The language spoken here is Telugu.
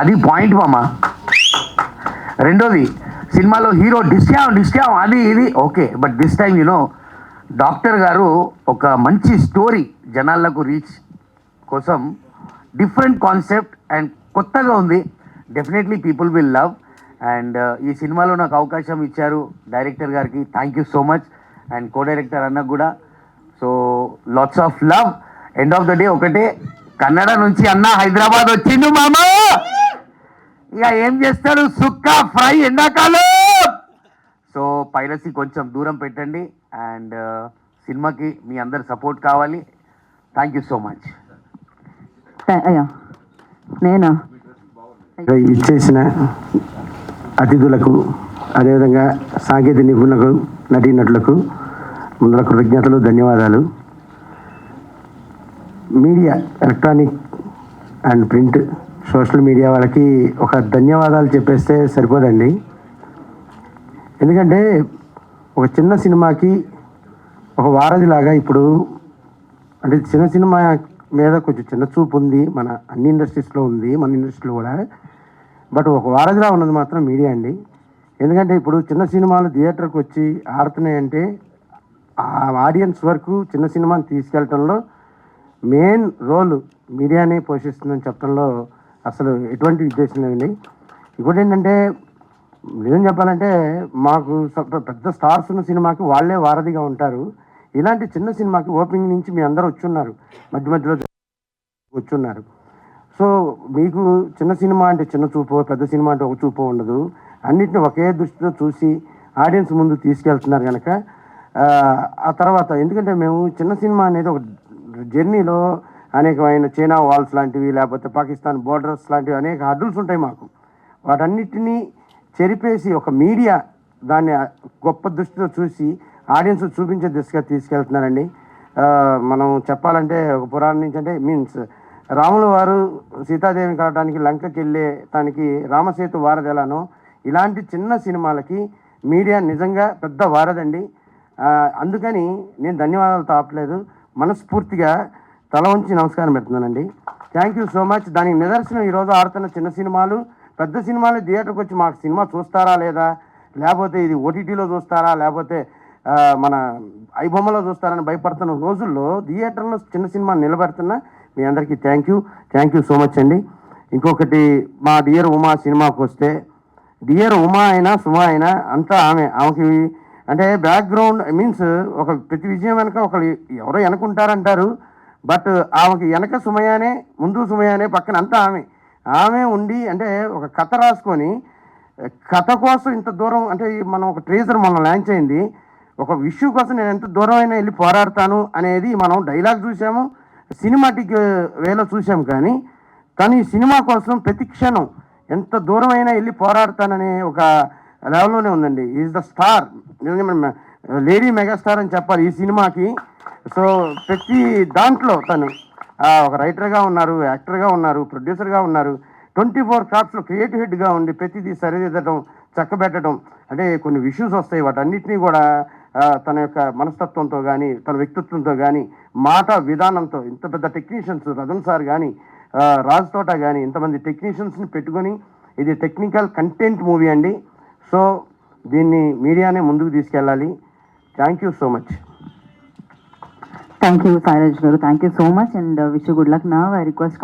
అది పాయింట్ మామ. రెండోది సినిమాలో హీరో డిస్కామ్ అది ఇది okay, but this time doctor గారు ఒక మంచి స్టోరీ జనాలకు రీచ్ కోసం డిఫరెంట్ కాన్సెప్ట్ అండ్ కొత్తగా ఉంది. Definitely people will love. And ఈ సినిమాలో నాకు అవకాశం ఇచ్చారు డైరెక్టర్ గారికి, thank you so much. And co director అన్నకు కూడా. So lots of love. End of the day ఒకటే, కన్నడ నుంచి అన్న హైదరాబాద్ వచ్చిండు మామ. ఇక ఏం చేస్తాడు, సుక్క ఫ్రై ఎండాకాలం. సో పైరసీ కొంచెం దూరం పెట్టండి. అండ్ సినిమాకి మీ అందరి సపోర్ట్ కావాలి. Thank you so much. నేనా ఇచ్చేసిన అతిథులకు, అదేవిధంగా సాంకేతిక నిపుణులకు, నటీనటులకు ముందర కృతజ్ఞతలు, ధన్యవాదాలు. Media, electronic and print, social media వాళ్ళకి ఒక ధన్యవాదాలు చెప్పేస్తే సరిపోదండి. ఎందుకంటే ఒక చిన్న సినిమాకి ఒక వారధిలాగా ఇప్పుడు అంటే చిన్న సినిమా మీద కొంచెం చిన్న చూపు ఉంది మన అన్ని ఇండస్ట్రీస్లో ఉంది, మన ఇండస్ట్రీలో కూడా. బట్ ఒక వారధిలా ఉన్నది మాత్రం మీడియా అండి. ఎందుకంటే ఇప్పుడు చిన్న సినిమాలు థియేటర్కి వచ్చి ఆడుతున్నాయంటే ఆ ఆడియన్స్ వరకు చిన్న సినిమాని తీసుకెళ్ళటంలో మెయిన్ రోల్ మీడియానే పోషిస్తుందని చెప్పడంలో అసలు ఎటువంటి ఉద్దేశం లేదండి. ఇంకోటి ఏంటంటే నిజం చెప్పాలంటే మాకు పెద్ద స్టార్స్ ఉన్న సినిమాకి వాళ్ళే వారధిగా ఉంటారు. ఇలాంటి చిన్న సినిమాకి ఓపెనింగ్ నుంచి మీ అందరూ వచ్చున్నారు, మధ్య మధ్యలో వచ్చున్నారు. సో మీకు చిన్న సినిమా అంటే చిన్న చూపు, పెద్ద సినిమా అంటే ఒక చూపు ఉండదు. అన్నిటిని ఒకే దృష్టితో చూసి ఆడియన్స్ ముందు తీసుకెళ్తున్నారు కనుక ఆ తర్వాత ఎందుకంటే మేము చిన్న సినిమా అనేది ఒక జర్నీలో అనేకమైన చైనా వాల్స్ లాంటివి, లేకపోతే పాకిస్తాన్ బోర్డర్స్ లాంటివి అనేక హడ్డుల్స్ ఉంటాయి మాకు. వాటన్నిటినీ చెరిపేసి ఒక మీడియా దాన్ని గొప్ప దృష్టితో చూసి ఆడియన్స్ చూపించే దిశగా తీసుకెళ్తున్నారండి. మనం చెప్పాలంటే ఒక పురాణం నుంచి అంటే మీన్స్ రాములు వారు సీతాదేవిని కావడానికి లంకకి వెళ్ళే దానికి రామసేతు వారధి ఎలానో ఇలాంటి చిన్న సినిమాలకి మీడియా నిజంగా పెద్ద వారధండి. అందుకని నేను ధన్యవాదాలు తాపలేదు, మనస్ఫూర్తిగా తల వంచి నమస్కారం పెడుతున్నానండి. Thank you so much. దానికి నిదర్శనం ఈరోజు ఆడుతున్న చిన్న సినిమాలు, పెద్ద సినిమాలు థియేటర్కి వచ్చి మాకు సినిమా చూస్తారా లేదా, లేకపోతే ఇది ఓటీటీలో చూస్తారా, లేకపోతే మన ఐబొమ్మలో చూస్తారని భయపడుతున్న రోజుల్లో థియేటర్లో చిన్న సినిమా నిలబెడుతున్నా మీ అందరికీ థ్యాంక్ యూ సో మచ్ అండి. ఇంకొకటి మా డియర్ ఉమా సినిమాకి వస్తే, డియర్ ఉమా అయినా సుమా అయినా అంతా ఆమెకి అంటే బ్యాక్గ్రౌండ్ మీన్స్ ఒక ప్రతి విజయం వెనక ఒకరు ఎవరో వెనకుంటారంటారు. బట్ ఆమెకి వెనక సుమయానే, ముందు సుమయానే, పక్కన అంతా ఆమె ఉండి అంటే ఒక కథ రాసుకొని కథ కోసం ఇంత దూరం అంటే మనం ఒక ట్రేజర్ మనం లాంచ్ అయింది. ఒక ఇష్యూ కోసం నేను ఎంత దూరం అయినా వెళ్ళి పోరాడతాను అనేది మనం డైలాగ్ చూసాము, సినిమాటిక్ వేలో చూసాము. కానీ తను ఈ సినిమా కోసం ప్రతి క్షణం ఎంత దూరం అయినా వెళ్ళి పోరాడతాననే ఒక లెవెల్లోనే ఉందండి. Is the star, lady megastar అని చెప్పాలి ఈ సినిమాకి. సో ప్రతి దాంట్లో తను ఒక రైటర్గా ఉన్నారు, యాక్టర్గా ఉన్నారు, ప్రొడ్యూసర్గా ఉన్నారు. 24 క్రాఫ్ట్స్లో క్రియేటివ్ హెడ్గా ఉండి ప్రతిదీ సరిదిద్దడం, చక్కబెట్టడం. అంటే కొన్ని ఇష్యూస్ వస్తాయి, వాటన్నిటినీ కూడా తన యొక్క మనస్తత్వంతో కానీ, తన వ్యక్తిత్వంతో కానీ, మాట విధానంతో ఇంత పెద్ద టెక్నీషియన్స్ రతన్ సార్ కానీ, రాజ్ తోట కానీ ఇంతమంది టెక్నీషియన్స్ని పెట్టుకొని ఇది టెక్నికల్ కంటెంట్ మూవీ అండి. సో దీన్ని మీడియానే ముందుకు తీసుకెళ్ళాలి. Thank you so much. Thank you Sairaj గారు, thank you so much and wish you good luck. నా ఐ రిక్వెస్ట్